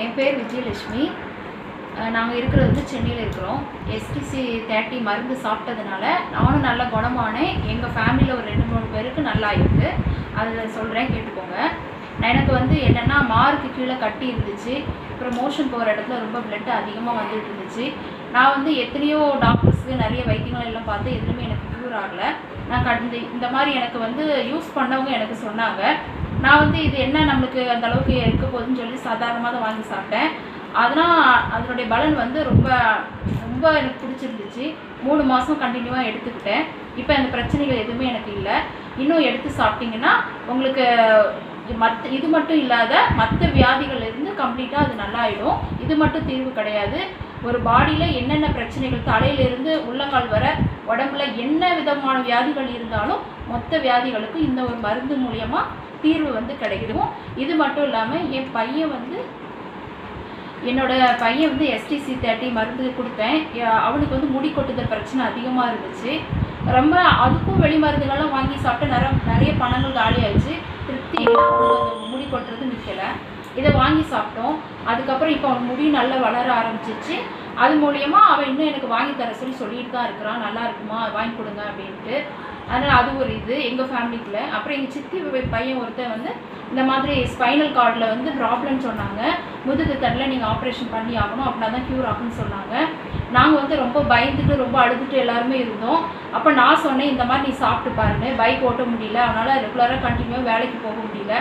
என் பேர் விஜயலட்சுமி. நாங்கள் இருக்கிறது வந்து சென்னையில் இருக்கிறோம். STC 30 மருந்து சாப்பிட்டதுனால நானும் நல்லா குணமானேன். எங்கள் ஃபேமிலியில் ஒரு 2-3 பேருக்கு நல்லா இருக்குது. அதில் சொல்கிறேன், கேட்டுக்கோங்க. எனக்கு வந்து என்னென்னா, மார்க்கு கீழே கட்டி இருந்துச்சு. அப்புறம் மோஷன் போகிற இடத்துல ரொம்ப பிளட் அதிகமாக வந்துட்டு இருந்துச்சு. நான் வந்து எத்தனையோ டாக்டர்ஸுக்கு நிறைய வைத்தியங்கள் எல்லாம் பார்த்து எதுவுமே எனக்கு க்யூர் ஆகலை. நான் இந்த மாதிரி எனக்கு வந்து யூஸ் பண்ணவங்க எனக்கு சொன்னாங்க. நான் வந்து இது என்ன நம்மளுக்கு அந்த அளவுக்கு இருக்க போகுதுன்னு சொல்லி சாதாரணமாக தான் வாங்கி சாப்பிட்டேன். அதனால் அதனுடைய பலன் வந்து ரொம்ப ரொம்ப எனக்கு பிடிச்சிருந்துச்சு. 3 மாதம் கண்டினியூவாக எடுத்துக்கிட்டேன். இப்போ அந்த பிரச்சனைகள் எதுவுமே எனக்கு இல்லை. இன்னும் எடுத்து சாப்பிட்டிங்கன்னா உங்களுக்கு இது மட்டும் இல்லாத மற்ற வியாதிகள்லேருந்து கம்ப்ளீட்டாக அது நல்லாயிடும். இது மட்டும் தீர்வு கிடையாது. ஒரு பாடியில் என்னென்ன பிரச்சனைகள் தலையிலிருந்து உள்ளங்கால் வர உடம்புல என்ன விதமான வியாதிகள் இருந்தாலும் மொத்த வியாதிகளுக்கும் இந்த ஒரு மருந்து மூலியமாக தீர்வு வந்து கிடைக்கும். இது மட்டும் இல்லாமல் என்னோட பையன் வந்து STC 30 மருந்து கொடுத்தேன். அவனுக்கு வந்து முடி கொட்டுதல் பிரச்சனை அதிகமாக இருந்துச்சு. ரொம்ப அதுக்கும் வெளி மருந்துகள்லாம் வாங்கி சாப்பிட்டு நிறைய பணங்கள் காலி ஆயிடுச்சு. திருப்தி முடி கொட்டுறது நிற்கலை. இதை வாங்கி சாப்பிட்டோம். அதுக்கப்புறம் இப்போ அவன் முடி நல்லா வளர ஆரம்பிச்சிச்சு. அது மூலியமாக அவன் இன்னும் எனக்கு வாங்கி தர சொல்லிட்டு தான் இருக்கிறான். நல்லா இருக்குமா, வாங்கி கொடுங்க அப்படின்ட்டு. அதனால் அது ஒரு இது எங்கள் ஃபேமிலிக்குள்ள. அப்புறம் எங்கள் சித்தி பையன் ஒருத்தர் வந்து இந்த மாதிரி ஸ்பைனல் கார்டில் வந்து ப்ராப்ளம் சொன்னாங்க. முதுகு தண்டில் நீங்கள் ஆப்ரேஷன் பண்ணி ஆகணும், அப்படின்னா தான் க்யூர் ஆகும்னு சொன்னாங்க. நாங்கள் வந்து ரொம்ப பயந்துட்டு ரொம்ப அழுதுட்டு எல்லாருமே இருந்தோம். அப்போ நான் சொன்னேன், இந்த மாதிரி நீ சாப்பிட்டு பாருங்க. பைக் ஓட்ட முடியல, அவனால் ரெகுலராக கண்டினியூவாக வேலைக்கு போக முடியல.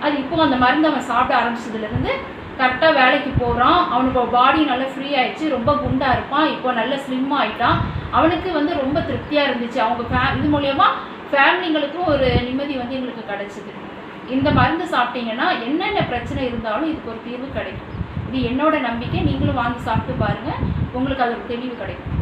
அது இப்போ அந்த மருந்து அவன் சாப்பிட ஆரம்பிச்சதுலேருந்து கரெக்டாக வேலைக்கு போகிறான். அவனுக்கு பாடி நல்லா ஃப்ரீ ஆகிடுச்சு. ரொம்ப குண்டாக இருப்பான். இப்போ நல்ல ஸ்லிம்மாக ஆகிட்டான். அவனுக்கு வந்து ரொம்ப திருப்தியாக இருந்துச்சு. அவங்க இது மூலயமா ஃபேமிலிங்களுக்கும் ஒரு நிம்மதி வந்து எங்களுக்கு கிடச்சிது. இந்த மருந்து சாப்பிட்டீங்கன்னா என்னென்ன பிரச்சனை இருந்தாலும் இதுக்கு ஒரு தீர்வு கிடைக்கும். இது என்னோட நம்பிக்கை. நீங்களும் வாங்கி சாப்பிட்டு பாருங்கள், உங்களுக்கு அது ஒரு தெளிவு கிடைக்கும்.